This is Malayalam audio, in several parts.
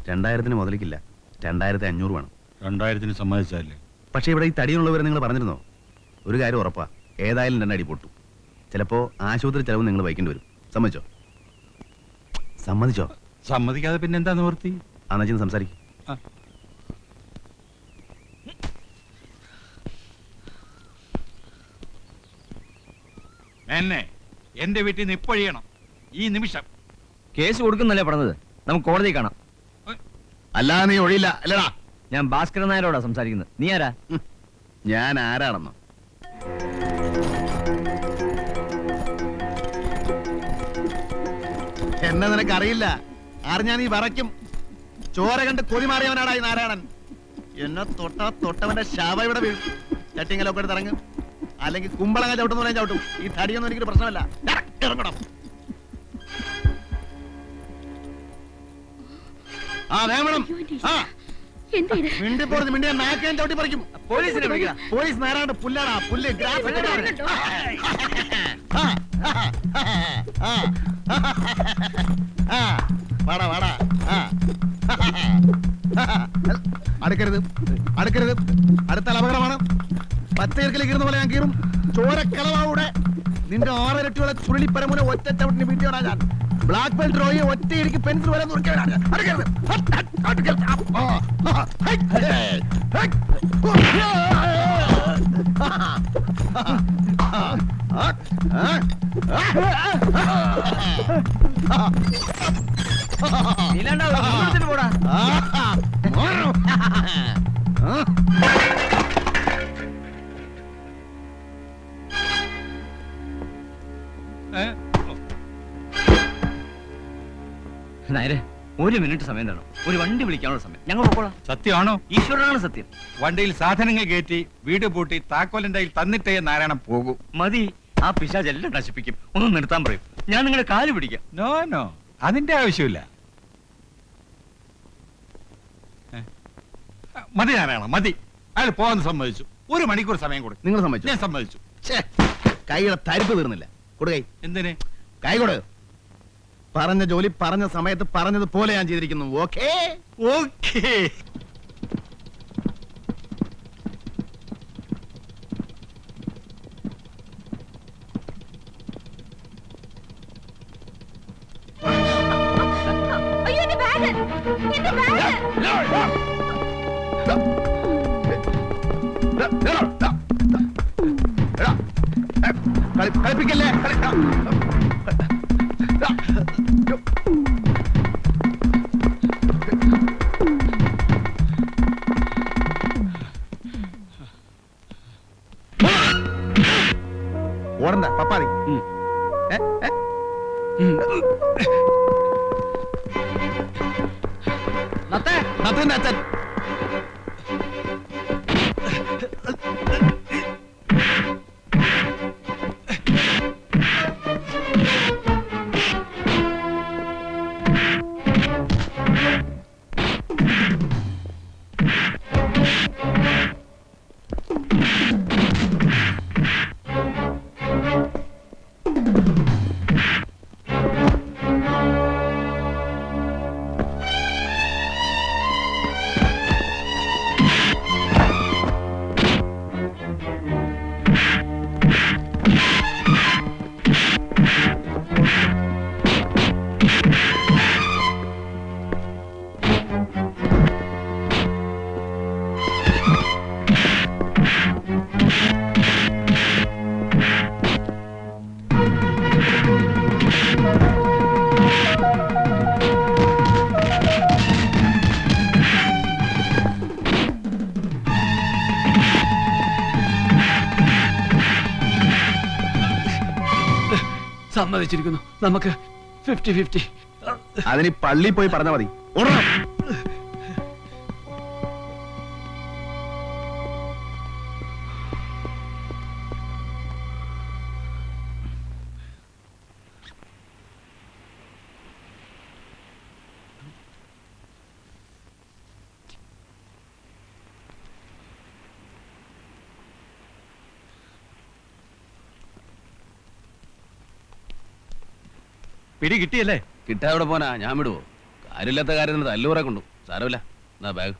2000 മുതലിക്കില്ല, 2500 വേണം. 2000 സമ്മതിച്ചല്ലേ? പക്ഷേ ഇവിടെ ഈ തടിയുള്ളവരെ നിങ്ങൾ പറഞ്ഞിരുന്നോ? ഒരു കാര്യം ഉറപ്പാ, ഏതായാലും 2 അടി പൊട്ടും. ചിലപ്പോ ആശുപത്രി ചെലവ് നിങ്ങൾ വഹിക്കേണ്ടി വരും. സമ്മതിച്ചോ? സമ്മതിച്ചോ? സമ്മതിക്കാതെ പിന്നെ എന്താ നിവർത്തി? അന്നച്ചൻ സംസാരിക്കും. എന്നെ എന്റെ വീട്ടിൽ നിന്ന് ഇപ്പൊഴിയണം ഈ നിമിഷം. കേസ് കൊടുക്കുന്നല്ലേ പറഞ്ഞത്? നമുക്ക് കോടതി കാണാം. അല്ലാതെ നീ ഒഴിയില്ല അല്ലടാ. ഞാൻ ഭാസ്കരൻ നായരോടാ സംസാരിക്കുന്നത്. നീ ആരാ? ഞാൻ ആരാണെന്നോ? എന്നെ നിനക്കറിയില്ല. അറിഞ്ഞാ നീ വിറയ്ക്കും. ചോര കണ്ട് കൊതി മാറിയവനാടാ ഈ നാരായണൻ. എന്നെ തൊട്ടവന്റെ ശവ ഇവിടെ വീഴും. ചട്ടിങ്ങലൊക്കെ എടുത്ത് ഇറങ്ങും, അല്ലെങ്കിൽ കുമ്പളങ്ങ ചവിട്ടുന്ന പോലെ ചവിട്ടും. ഈ തടിയൊന്നും എനിക്കൊരു പ്രശ്നമല്ല. ഇറങ്ങണം. ആ വേണം. ആ മിണ്ടിപ്പോടുന്നു. മിണ്ടിയ നാക്കാൻ ചവിട്ടി പറിക്കും. പോലീസിനെ വിളിക്കാം. പോലീസ് നേരാണ്ട് പുല്ലാടാ. പുല്ല് വാടാ വാടാ. അടുക്കരുത്, അടുക്കരുത്. അടുത്താൽ അപകടമാണ്. പച്ചയിറക്കിലേക്ക് ഇരുന്ന പോലെ ഞാൻ കീറും. ചോരക്കളവാവിടെ നിന്റെ 6 ഇരട്ടികളെ ചുരുളിപ്പരമുന ഒറ്റ ചവിട്ടിന് വീട്ടിയോടാ ഞാൻ. ബ്ലാക്ക് ബെൽറ്റ് റോയെ ഒറ്റയിരിക്കും പെൻസിൽ വരെ നുറുക്കിയവനാണ് ഞാൻ. അടുക്കരുത്. പോടാ. നായരെ, 1 മിനിറ്റ് സമയം തരണം. ഒരു വണ്ടി വിളിക്കാനുള്ള സമയം. ഞങ്ങൾ പോക്കോളാം. സത്യമാണോ? ഈശ്വരനാണ് സത്യം. വണ്ടിയിൽ സാധനങ്ങൾ കയറ്റി വീട് പൂട്ടി താക്കോലിന്റെ കയ്യിൽ തന്നിട്ടേ നാരായണൻ പോകൂ. മതി. ആ പിശാച് എല്ലാം നശിപ്പിക്കും. ഒന്ന് നിർത്താൻ പറയും. ഞാൻ നിങ്ങളുടെ കാല് പിടിക്കാം. നോ നോ, അതിന്റെ ആവശ്യമില്ല. മതി നാരായണ, മതി. അയാൾ പോകാൻ സമ്മതിച്ചു. 1 മണിക്കൂർ സമയം കൊടുക്കും. നിങ്ങൾ സമ്മതിച്ചു? ഞാൻ സമ്മതിച്ചു. കൈയുടെ തരിപ്പ് തീർന്നില്ല. കൊടുകൈ. എന്തിന്? കൈ കൊടു. പറഞ്ഞ ജോലി പറഞ്ഞ സമയത്ത് പറഞ്ഞതുപോലെ ഞാൻ ചെയ്തിരിക്കുന്നു. Okay okay. കളിപ്പിക്കല്ലേ. ഓടണ്ട പപ്പാതി. നത്തന്റെ അച്ഛൻ. സമ്മതിച്ചിരിക്കുന്നു. നമുക്ക് 50-50. അതിന് പള്ളി പോയി പറഞ്ഞാൽ മതി. ഓടണം. പിടി കിട്ടിയല്ലേ? കിട്ടാതെ പോനാ ഞാൻ വിടുവോ? കാര്യമില്ലാത്ത കാര്യം തല്ലൂറെ കൊണ്ടു. സാരമില്ല, എന്നാ ബാഗ്.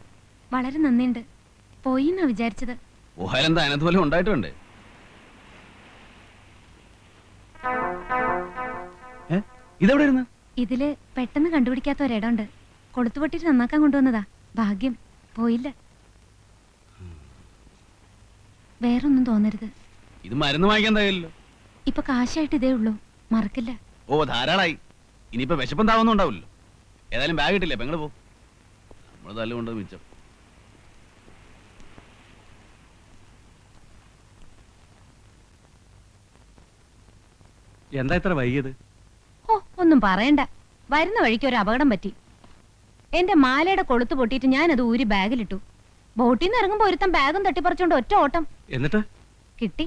വളരെ നന്ദിയുണ്ട്. പോയി എന്നാ വിചാരിച്ചത്. ഊഹാലെന്താ അതിനകത്ത് പോലെ ഉണ്ടായിട്ടുണ്ട്. ഇതെവിടെ ഇരുന്ന്? ഇതില് പെട്ടെന്ന് കണ്ടുപിടിക്കാത്ത ഒരിടമുണ്ട്. കൊളുത്തുപൊട്ടിട്ട് നന്നാക്കാൻ കൊണ്ടുവന്നതാ. ഭാഗ്യം പോയില്ല. വേറൊന്നും തോന്നരുത്. ഇത് മരുന്ന് വാങ്ങിക്കാൻ തയ്യല്ലോ. ഇപ്പൊ കാശായിട്ട് ഇതേ ഉള്ളൂ, മറക്കില്ല. ഓ ധാരാളായി. ഇനിയിപ്പോ വിശപ്പം താവൊന്നും ഉണ്ടാവില്ലല്ലോ. ഏതായാലും ബാഗ് കിട്ടില്ലേ, പെങ്ങള് പോ. നമ്മള് തല്ലുകൊണ്ട് മിച്ചം. എന്താ ഇത്ര വൈകിയത്? ഓ ഒന്നും പറയണ്ട. വരുന്ന വഴിക്ക് ഒരു അപകടം പറ്റി. എന്റെ മാലയുടെ കൊളുത്ത് പൊട്ടിയിട്ട് ഞാനത് ഊരി ബാഗിലിട്ടു. ബോട്ടിൽ നിന്ന് ഇറങ്ങുമ്പോ ഒരുത്തൻ ബാഗും തട്ടിപ്പറിച്ചോണ്ട് ഒറ്റ ഓട്ടം. എന്നിട്ട് കിട്ടി.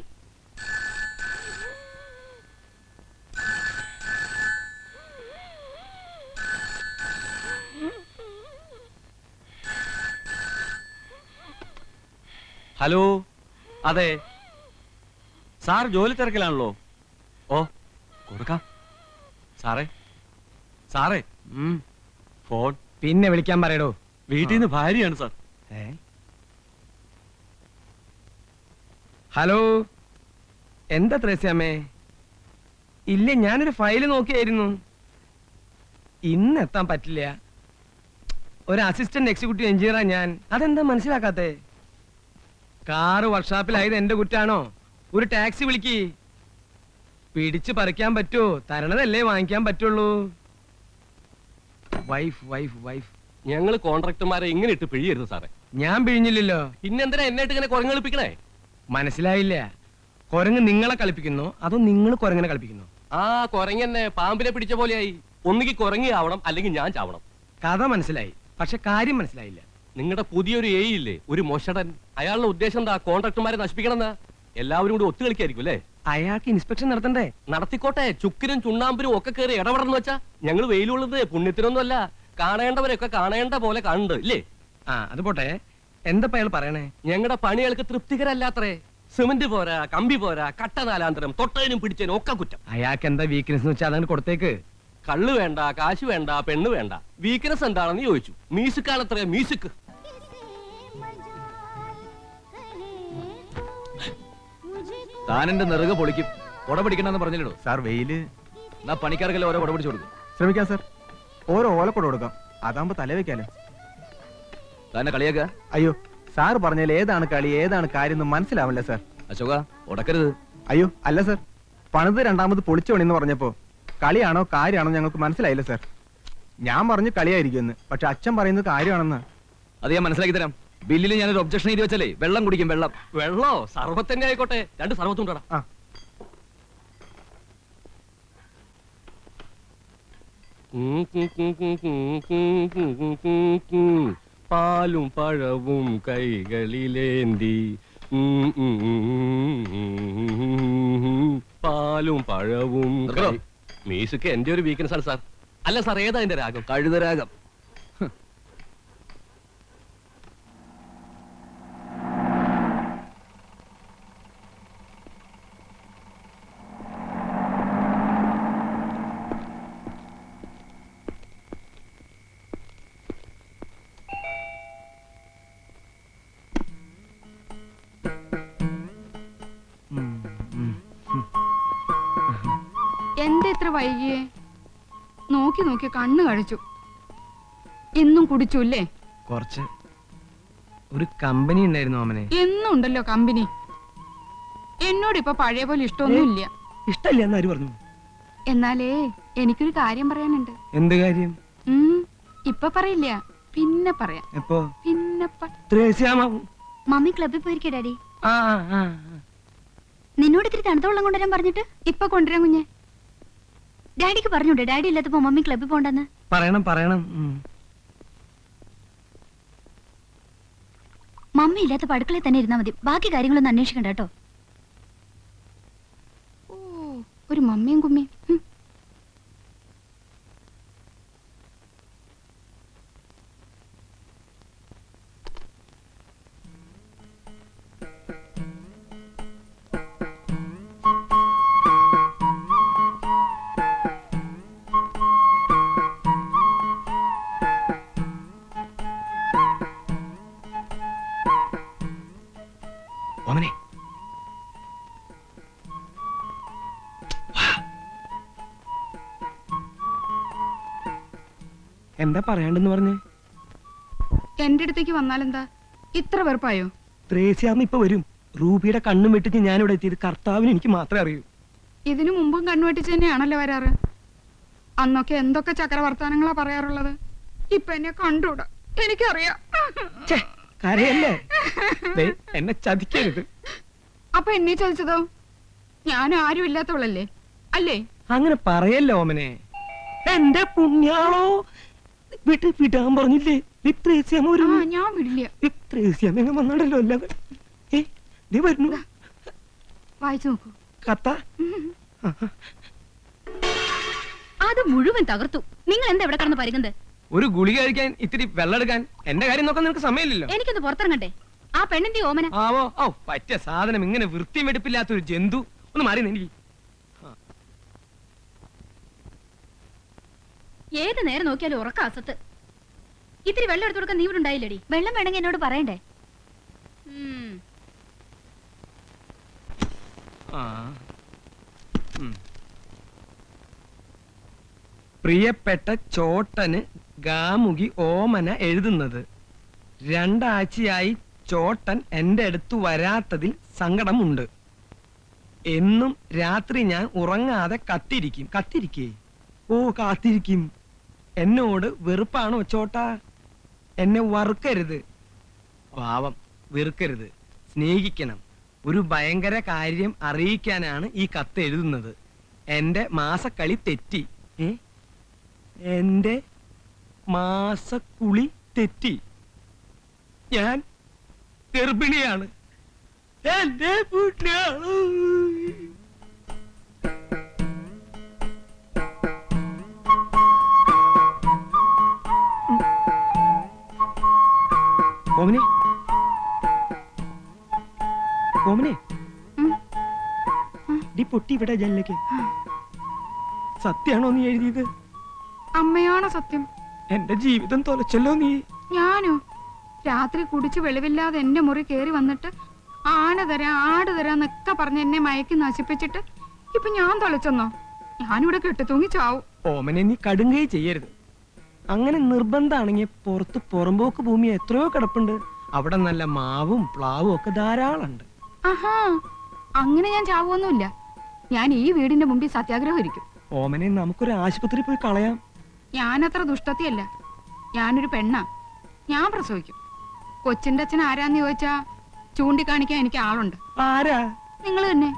ഹലോ, അതെ സാർ ജോലി തിരക്കിലാണല്ലോ. ഓ കൊടുക്കാം. സാറേ സാറേ ഫോൺ പിന്നെ വിളിക്കാൻ പറയടോ. വീട്ടിൽ നിന്ന് ഭാര്യയാണ് സാർ. ഹലോ, എന്താ ത്രേസ്യാമ്മേ? ഇല്ല, ഞാനൊരു ഫയല് നോക്കിയായിരുന്നു. ഇന്ന് എത്താൻ പറ്റില്ല. ഒരു അസിസ്റ്റന്റ് എക്സിക്യൂട്ടീവ് എഞ്ചിനീയറാ ഞാൻ. അതെന്താ മനസ്സിലാക്കാത്തെ? കാറ് വർക്ക്ഷോപ്പിലായത് എന്റെ കുറ്റാണോ? ഒരു ടാക്സി വിളിക്ക്. പിടിച്ച് പറിക്കാൻ പറ്റുമോ? തരണതല്ലേ വാങ്ങിക്കാൻ പറ്റുള്ളൂ. Wife wife wife. ഞങ്ങള് കോൺട്രാക്ടർമാരെ ഇങ്ങനെ ഇട്ട് പിഴിയരുത് സാറേ. ഞാൻ പിഴിഞ്ഞില്ലല്ലോ. പിന്നെന്തിനാ എന്നായിട്ട് ഇങ്ങനെ കുരങ്ങളിപ്പിക്കണേ? മനസ്സിലായില്ല. കുരങ്ങ് നിങ്ങളെ കളിപ്പിക്കുന്നോ അതോ നിങ്ങൾ കുരങ്ങനെ കളിപ്പിക്കുന്നോ? ആ കുരങ്ങന്നെ പാമ്പിനെ പിടിച്ച പോലെയായി. ഒന്നുകിൽ കുരങ്ങി ആവണം, അല്ലെങ്കിൽ ഞാൻ ചാവണം. കഥ മനസ്സിലായി, പക്ഷെ കാര്യം മനസ്സിലായില്ല. നിങ്ങളുടെ പുതിയൊരു എ ഇല്ലേ, ഒരു മൊഷടൻ. അയാളുടെ ഉദ്ദേശം എന്താ? കോൺട്രാക്ടർമാരെ നശിപ്പിക്കണമെന്നാ. എല്ലാവരും കൂടി ഒത്തുകളിക്കായിരിക്കും അല്ലേ? അയാൾക്ക് ഇൻസ്പെക്ഷൻ നടത്തണ്ടേ? നടത്തിക്കോട്ടെ. ചുക്കിനും ചുണ്ണാമ്പിനും ഒക്കെ കയറി ഇടപെടണം വെച്ചാ. ഞങ്ങൾ വെയിലുള്ളത് പുണ്യത്തിനൊന്നും അല്ല. കാണേണ്ടവരൊക്കെ കാണേണ്ട പോലെ കാണുന്നുണ്ട് ഇല്ലേ? ആ അത് പോട്ടെ. എന്താ അയാൾ പറയണേ? ഞങ്ങളുടെ പണികൾക്ക് തൃപ്തികരല്ലാത്രേ. സിമന്റ് പോരാ, കമ്പി പോരാ, കട്ട നാലാന്തരം, തൊട്ടതിനും പിടിച്ചതിനും ഒക്കെ കുറ്റം. അയാൾക്ക് എന്താ വീക്ക്നെസ് എന്ന് വെച്ചാൽ അതങ്ങ് കൊടുത്തേക്ക്. കള്ള് വേണ്ട, കാശ് വേണ്ട, പെണ്ണ് വേണ്ട. വീക്ക്നെസ് എന്താണെന്ന് ചോദിച്ചു. മ്യൂസിക്കാണത്രേ, മ്യൂസിക്. താൻ എന്റെ നെറുക പൊളിക്കും. കൊട പിടിക്കണമെന്ന് പറഞ്ഞില്ലടോ. സാർ വെയില്. എന്നാ പണിക്കാർക്കെല്ലാം ഓരോ കൊട പിടിച്ചു കൊടുക്കും. ശ്രമിക്കാം സാർ. ഓരോ ഓലക്കൊട കൊടുക്കാം. അതാകുമ്പോ തല വെക്കാലോ. തന്നെ കളിയാക്ക? അയ്യോ, സാർ പറഞ്ഞാൽ ഏതാണ് കളി ഏതാണ് കാര്യം എന്ന് മനസ്സിലാവില്ല സാർ. അശോക ഉടക്കരുത്. അയ്യോ അല്ല സാർ, പണിത് രണ്ടാമത് പൊളിച്ചു പണിന്ന് പറഞ്ഞപ്പോ കളിയാണോ കാര്യമാണോ ഞങ്ങൾക്ക് മനസ്സിലായില്ല സാർ. ഞാൻ പറഞ്ഞു കളിയായിരിക്കുമെന്ന്, പക്ഷെ അച്ഛൻ പറയുന്നത് കാര്യമാണെന്ന്. അത് ഞാൻ മനസ്സിലാക്കി തരാം. ബില്ലിൽ ഞാനൊരു ഒബ്ജക്ഷൻ എഴുതി വെച്ചാലേ വെള്ളം കുടിക്കും. വെള്ളം വെള്ളോ സർവത്തന്നെ ആയിക്കോട്ടെ. 2 സർവത്തുണ്ടോടാ. ആ പാലും പഴവും കൈകളിലേന്തി. പാലും പഴവും. മ്യൂസിക് എന്റെ ഒരു വീക്ക്നെസ് ആണ് സാർ. അല്ല സാർ, ഏതാ എന്റെ രാഗം? കഴുതരാഗം. എന്താ ഇത്ര വൈകിയേ? നോക്കി നോക്കി കണ്ണ് കഴിച്ചു. എന്നും കുടിച്ചുല്ലേ? കുറച്ച്. ഒരു കമ്പനി ഉണ്ടായിരുന്നു ഓമനെ. എന്നും ഉണ്ടല്ലോ കമ്പനി. എന്നോട് ഇപ്പൊ പഴയ പോലെ ഇഷ്ടമൊന്നുമില്ല. ഇഷ്ടമില്ല എന്ന് ആര് പറഞ്ഞു? എന്നാലേ എനിക്കൊരു കാര്യം പറയാനുണ്ട്. എന്ത് കാര്യം? ഇപ്പൊ പറയില്ല, പിന്നെ പറയാം. എപ്പോ? പിന്നെ മമ്മി ക്ലബിൽ പോയിരിക്കേ ഡാഡി. ആ നിന്നോട് ഇത്തിരി തണുത്ത വെള്ളം കൊണ്ടുവരാൻ പറഞ്ഞിട്ട് ഇപ്പൊ കൊണ്ടുവരാൻ കുഞ്ഞെ. ഡാഡിക്ക് പറഞ്ഞൂടെ ഡാഡി ഇല്ലാത്തപ്പോ മമ്മി ക്ലബിൽ പോണ്ടെന്ന്? പറയണം പറയണം. മമ്മി ഇല്ലാത്തപ്പോ അടുക്കളയിൽ തന്നെ ഇരുന്നാ മതി. ബാക്കി കാര്യങ്ങളൊന്നും അന്വേഷിക്കണ്ട കേട്ടോ. ഓ, ഒരു മമ്മിയും കുമ്മിയും. എന്താ പറയാണ്ടെന്ന് പറഞ്ഞേ? എന്റെ അടുത്തേക്ക് വന്നാലെന്താ ഇത്ര വെറുപ്പായോ? ത്രേസ്യാമ്മ ഇപ്പൊ വരും. റൂബിയുടെ കണ്ണും വെട്ടിച്ച് ഞാനിവിടെ എത്തിയത് കർത്താവിന് എനിക്ക് മാത്രമേ അറിയൂ. ഇതിനു മുമ്പും കണ്ണുവെട്ടിച്ച് തന്നെയാണല്ലോ വരാറ്. അന്നൊക്കെ എന്തൊക്കെ ചക്രവർത്താനങ്ങളാ പറയാറുള്ളത്. ഇപ്പൊ എന്നെ കണ്ടൂടാ, എനിക്കറിയാം. ഛെ, കരയല്ലേ? ദേ, എന്നെ ചതിക്കരുത്. അപ്പൊ എന്നെ ചതിച്ചതോ? ഞാൻ ആരും ഇല്ലാത്തവളല്ലേ അല്ലേ? അങ്ങനെ പറയല്ലോ ഓമനെ. എന്റെ പുണ്യാളോ, വിടാൻ പറഞ്ഞില്ലേ? ത്രേസ്യാമ്മ വരും. ഞാൻ വിടില്ല. ത്രേസ്യാമ്മ എങ്ങനെ വന്നാണല്ലോ അല്ലാതെ. നീ വരുന്നു. വായിച്ചു നോക്കൂ. കത്ത അത് മുഴുവൻ തകർത്തു. നിങ്ങൾ എന്താ ഇവിടെ കിടന്ന് പരിഗന്ത്? ഒരു ഗുളിക കഴിക്കാൻ ഇത്തിരി വെള്ളം എടുക്കാൻ എന്റെ കാര്യം നോക്കാൻ നിനക്ക് സമയമില്ലല്ലോ. എനിക്കൊന്ന് പുറത്തിറങ്ങട്ടെ. ആ പെണ്ണിന്റെ ഓമന. ആവോ പറ്റിയ സാധനം. ഇങ്ങനെ വൃത്തിയും വെടുപ്പില്ലാത്തൊരു ജന്തു. ഒന്ന് മാറി എനിക്ക്. ഏത് നേരം നോക്കിയാലും ഉറക്ക അസത്ത്. ഇത്തിരി വെള്ളം എടുത്തു കൊടുക്കാൻ നീ ഇവിടെ ഉണ്ടായില്ലടി. വെള്ളം വേണമെങ്കിൽ എന്നോട് പറയണ്ടേ? പ്രിയപ്പെട്ട ചോട്ടന് ഗാമുകി ഓമന എഴുതുന്നത്. 2 ആഴ്ചയായി ചോട്ടൻ എന്റെ അടുത്ത് വരാത്തതിൽ സങ്കടമുണ്ട്. എന്നും രാത്രി ഞാൻ ഉറങ്ങാതെ കാത്തിരിക്കും. എന്നോട് വെറുപ്പാണോ ചോട്ടാ? എന്നെ വറുക്കരുത്. പാവം, വെറുക്കരുത്, സ്നേഹിക്കണം. ഒരു ഭയങ്കര കാര്യം അറിയിക്കാനാണ് ഈ കത്ത് എഴുതുന്നത്. എന്റെ മാസക്കളി തെറ്റി. എന്റെ മാസക്കുളി തെറ്റി. ഞാൻ ഗർഭിണിയാണ്. എന്റെ പുണ്യാണ്. ഓമനെ, ഓമനെ, ഡി പൊട്ടി ഇവിടെ ജനലേക്ക്. സത്യാണോ നീ എഴുതിയത്? അമ്മയാണോ സത്യം? എന്റെ ജീവിതം തൊലച്ചല്ലോ നീ. ഞാനോ? രാത്രി കുടിച്ച് വെളിവില്ലാതെ എന്റെ മുറി കേറി വന്നിട്ട് ആട് തരാന്നൊക്കെ പറഞ്ഞ് എന്നെ മയക്കി നശിപ്പിച്ചിട്ട് ഇപ്പൊ ഞാൻ തൊലച്ചെന്നോ? ഞാനിവിടെ കെട്ടിത്തൂങ്ങി ചാവും. ഓമനെ, നീ കടുങ്കൈ ചെയ്യരുത്. അങ്ങനെ നിർബന്ധാണെങ്കിൽ പുറത്ത് പുറമ്പോക്ക് ഭൂമി എത്രയോ കിടപ്പുണ്ട്. അവിടെ നല്ല മാവും പ്ലാവും ഒക്കെ ധാരാളമുണ്ട്. ആഹാ, അങ്ങനെ ഞാൻ ചാവുമൊന്നുമില്ല. ഞാൻ ഈ വീടിന്റെ മുമ്പിൽ സത്യാഗ്രഹം ഇരിക്കും. ഓമനെ, നമുക്കൊരു ആശുപത്രി പോയി കളയാം. ഞാനത്ര ദുഷ്ടത്തിയല്ല. ഞാനൊരു പെണ്ണാ. ഞാൻ പ്രസവിക്കും. കൊച്ചിന്റെ അച്ഛൻ ആരാന്ന് ചോദിച്ചാ ചൂണ്ടിക്കാണിക്കാൻ എനിക്ക് ആളുണ്ട്. ആരാ? നിങ്ങൾ തന്നെ.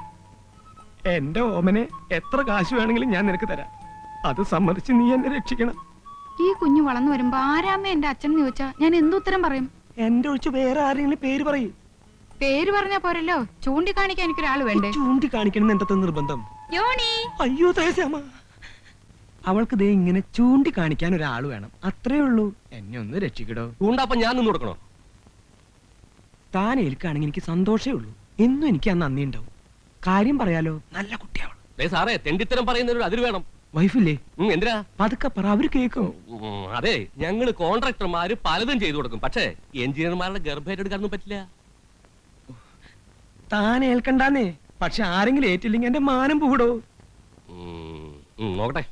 എന്റെ ഓമനെ, എത്ര കാശ് വേണമെങ്കിലും ഞാൻ നിനക്ക് തരാം. അത് സമ്മതിച്ച് നീ എന്നെ രക്ഷിക്കണം. ഈ കുഞ്ഞു വളർന്നു വരുമ്പോ ആരാമ്മ എന്റെ അച്ഛൻ ചോദിച്ചാ ഞാൻ എന്തുത്തരം പറയും? എന്റെ ഒഴിച്ച് വേറെ ആരെങ്കിലും പേര് പറയും. പേര് പറഞ്ഞാ പോരല്ലോ, ചൂണ്ടിക്കാണിക്കാൻ എനിക്കൊരാള് വേണ്ടേ? ചൂണ്ടിക്കാണിക്കണം എന്താ നിർബന്ധം? യോണി, അയ്യോ ത്രേസ്യാമ്മ, അവൾക്ക് ദേ ഇങ്ങനെ ചൂണ്ടിക്കാണിക്കാൻ ഒരാൾ വേണം. അത്രേ ഉള്ളൂ. എന്നെ ഒന്ന് രക്ഷിക്കടോ. ചൂണ്ടപ്പം ഞാൻ നിന്ന് കൊടുക്കണോ? താൻ ഏൽക്കാണെങ്കിൽ എനിക്ക് സന്തോഷമേ ഉള്ളൂ. എന്നും എനിക്ക് ആ നന്ദി ഉണ്ടാവും. കാര്യം പറയാലോ, നല്ല കുട്ടിയാവണം. സാറേ, തെണ്ടിത്തരം പറയുന്നതിനൊരു അതിര് വേണം. വൈഫില്ലേ? എന്തിനാ? പതുക്കെ പറ, അവര് കേൾക്കും. അതെ, ഞങ്ങള് കോൺട്രാക്ടർമാര് പലതും ചെയ്തു കൊടുക്കും. പക്ഷേ എഞ്ചിനീയർമാരുടെ ഗർഭേറ്റെടുക്കാനൊന്നും പറ്റില്ല. താൻ ഏൽക്കണ്ടാന്നേ. പക്ഷെ ആരെങ്കിലും ഏറ്റില്ലെങ്കിൽ എന്റെ മാനം പൂടോ. നോക്കട്ടെ.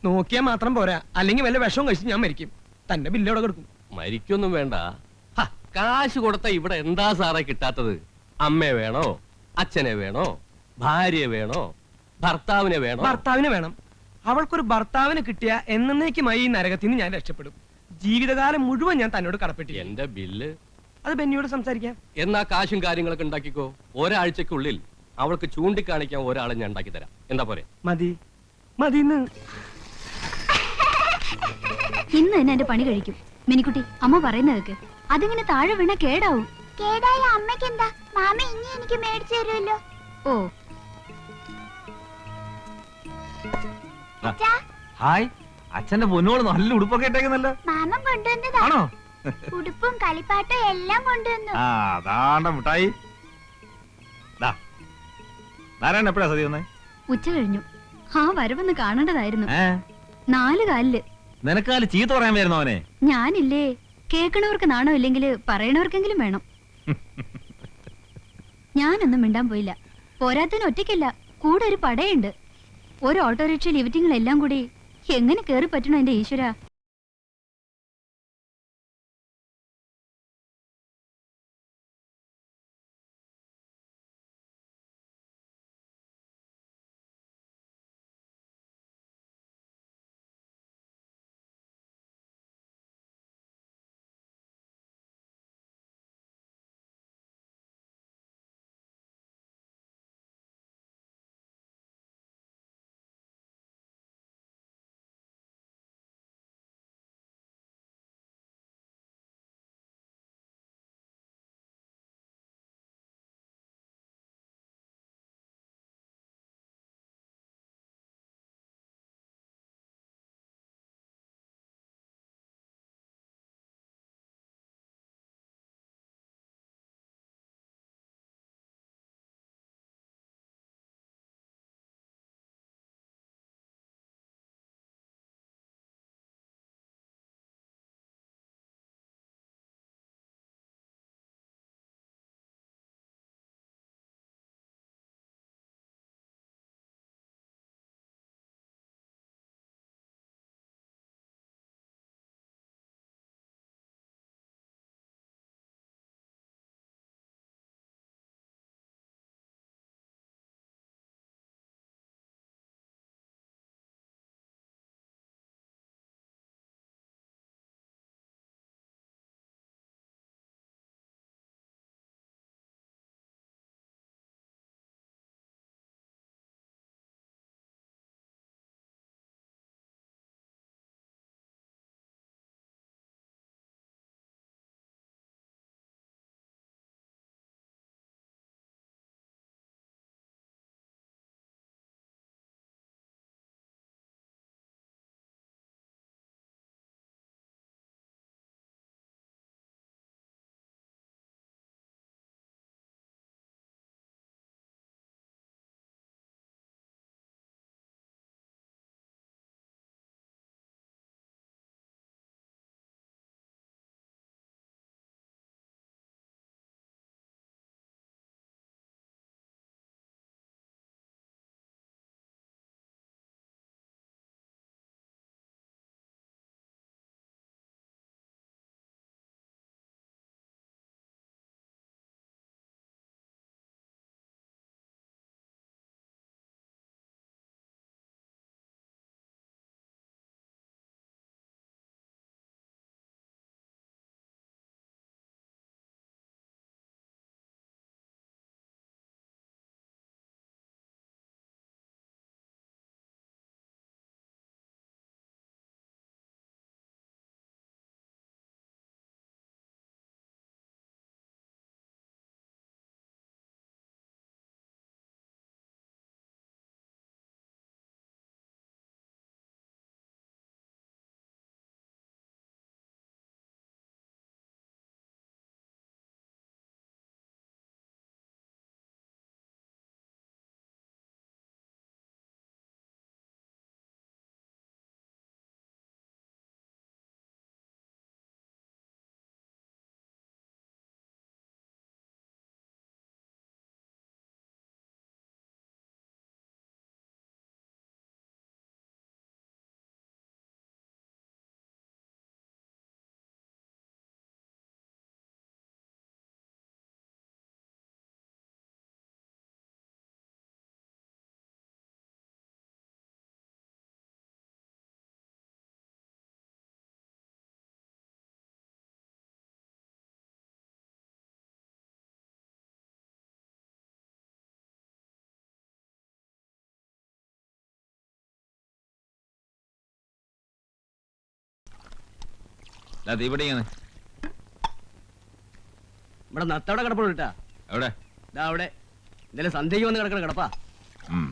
നോക്കിയാൽ മാത്രം പോരാ, അല്ലെങ്കിൽ വല്ല വിഷവും കഴിച്ച് ഞാൻ മരിക്കും. തന്റെ ബില്ലോടെ കൊടുക്കും. മരിക്കൊന്നും വേണ്ട. കാശ് കൊടുത്ത ഇവിടെ എന്താ സാറേ കിട്ടാത്തത്? അമ്മയെ വേണോ? അച്ഛനെ വേണോ? ഭാര്യയെ വേണോ? ഭർത്താവിനെ വേണോ? ഭർത്താവിനെ വേണം. അവൾക്കൊരു ഭർത്താവിനെ കിട്ടിയ എന്നേക്കുമായി ഈ നരകത്തിൽ നിന്ന് ഞാൻ രക്ഷപ്പെടും. ജീവിതകാലം മുഴുവൻ ഞാൻ തന്നോട് കടപ്പെട്ടില്ല. എന്റെ ബില്ല് അത് ബെന്നിയോട് സംസാരിക്കാം. എന്നാ കാശും കാര്യങ്ങളൊക്കെ ഉണ്ടാക്കിക്കോ. ഒരാഴ്ചക്കുള്ളിൽ അവൾക്ക് ചൂണ്ടിക്കാണിക്കാൻ ഒരാളെ ഞാൻ ഉണ്ടാക്കി തരാം. എന്താ പോരെ? മതി മതി. ഇന്ന് തന്നെ എന്റെ പണി കഴിക്കും. മിനിക്കുട്ടി, അമ്മ പറയുന്നതൊക്കെ അതിങ്ങനെ താഴെ വീണ കേടാവും. കേടായ അമ്മയ്ക്ക് എന്താ? മാമ ഇനി എനിക്ക് മേടിച്ചു തരുമല്ലോ. ഓ, ഹായ്, അച്ഛന്റെ പൊന്നോള് നല്ല ഉടുപ്പൊക്കെ ഇട്ടേക്കുന്നല്ലോ. മാമൻ കൊണ്ടുവന്നതാ. ആണോ? ഉടുപ്പും കളിപ്പാട്ടും എല്ലാം കൊണ്ടുവന്നു. ആ, അതാണ്ട മുട്ടായി. നാരായണൻ എപ്പോഴാ സതി വന്നേ? ഉച്ച കഴിഞ്ഞു. ആ വരവൊന്ന് കാണേണ്ടതായിരുന്നു. 4 കാലില്. നിനക്കാല് ചീത്ത പറയാൻ വരുന്നു അവനെ. ഞാനില്ലേ, കേൾക്കണവർക്ക് നാണോ ഇല്ലെങ്കിൽ പറയണവർക്കെങ്കിലും വേണം. ഞാനൊന്നും മിണ്ടാൻ പോയില്ല. പോരാത്തതിന് ഒറ്റയ്ക്കല്ല, കൂടെ ഒരു പടയുണ്ട്. ഒരു ഓട്ടോറിക്ഷ ലിഫ്റ്റിങ്ങളെല്ലാം കൂടി എങ്ങനെ കേറി പറ്റണോ എന്റെ ഈശ്വര. ഇവിടെ ഇവിടെ നത്തവിടെ കിടപ്പുള്ളൂ കേട്ടാ എവിടെ അവിടെ ഇന്നലെ സന്ധ്യയ്ക്ക് വന്ന് കിടക്കണ കിടപ്പാ ഉം